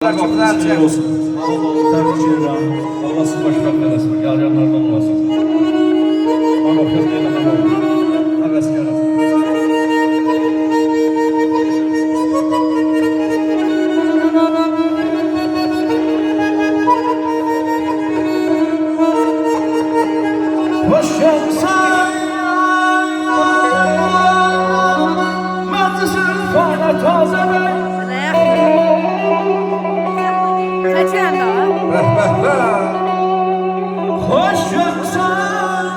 Çok güzel olsun. Allah sizi başkan eylesin. Yaryanlardan olasın. Bana okuyun diye de oldu. Heves gelin. Hoş gelsen meclisin fana taze bey. Hoş gelsen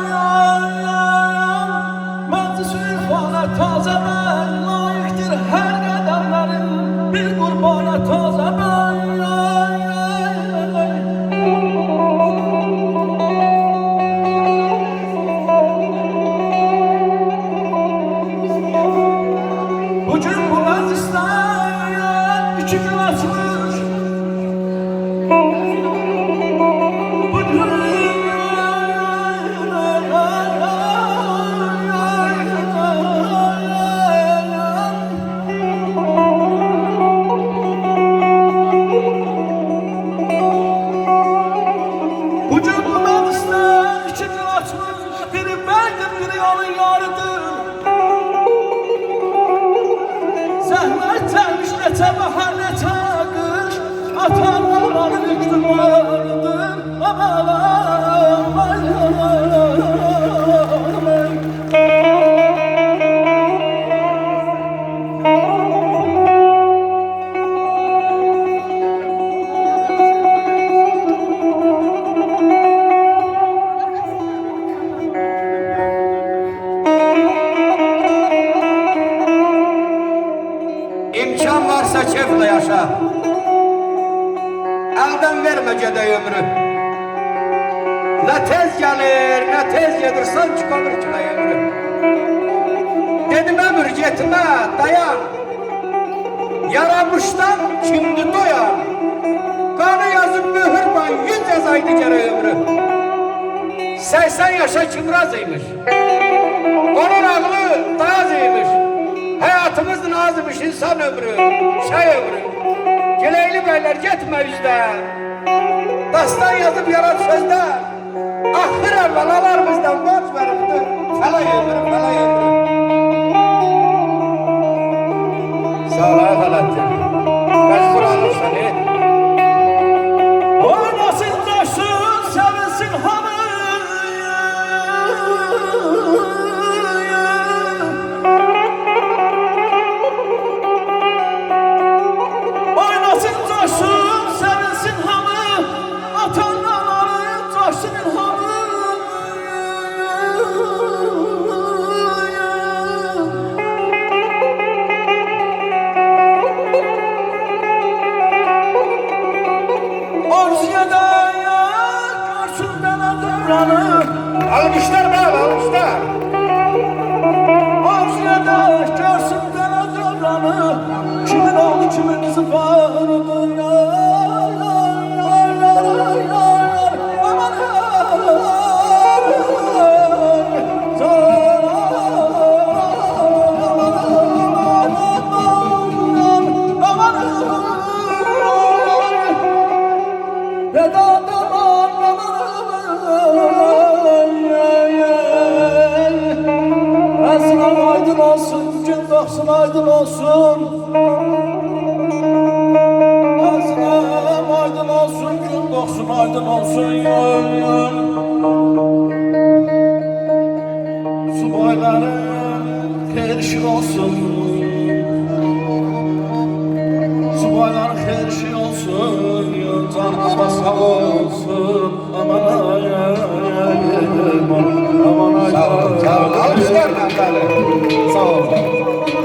meclisin fana taze bey. Layıktır her kadınların bir kurbana taze bey. Bugün bu meclisten 2 gün açmış. Bugün bu meclisten 2 gün açmış. Biri bendim, biri onun yarıdır. Zəhmət çəkmiş neçə bahar, neçə qış. Ata-anaların iqtidarıdır. Aman, İmkan varsa keyifle yaşa. Elden verme gede ömrü. Ne tez gelir, ne tez gelir, sanki kalır kime ömrü. Dedim ömür gitme, dayan. Yaramıştan şimdi doyan. Kanı yazıp mühürden 100 yazaydı gere ömrü. 80 yaşa kim razıymış? Onun ağlı dayazıymış. Hayatımızın azmış insan ömrü, ömrü. Geleyli beyler gitme yüzden. Dastan yazıp yarat sözde. Ahir evvelalar bizden borç veripti. Felay ömrü, felay ömrü. Sağ ol Felahattin. Mecbur alır seni. Oynasın coşsun, sevinsin hamı. Almışlar bana, almışlar. Arzuya görsün bana devranı. Kimin oğlu, kimin zıfarıdır ya. Aydın olsun, gün doğsun aydın olsun. Azram aydın olsun, gün doğsun aydın olsun. Subayların xeyir olsun. Subayların xeyir olsun. Canıma sağ olsun. Aman ay ay ay. Aman ay ay. Sağ ol. Almışlar Sağ ol.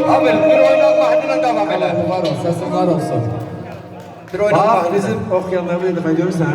Abi bir oyun Allah adına devam eyle. Var olsun, sesin var olsun. Bir oyun Allah adına. Bizim okuyanlarımızı da görürsen.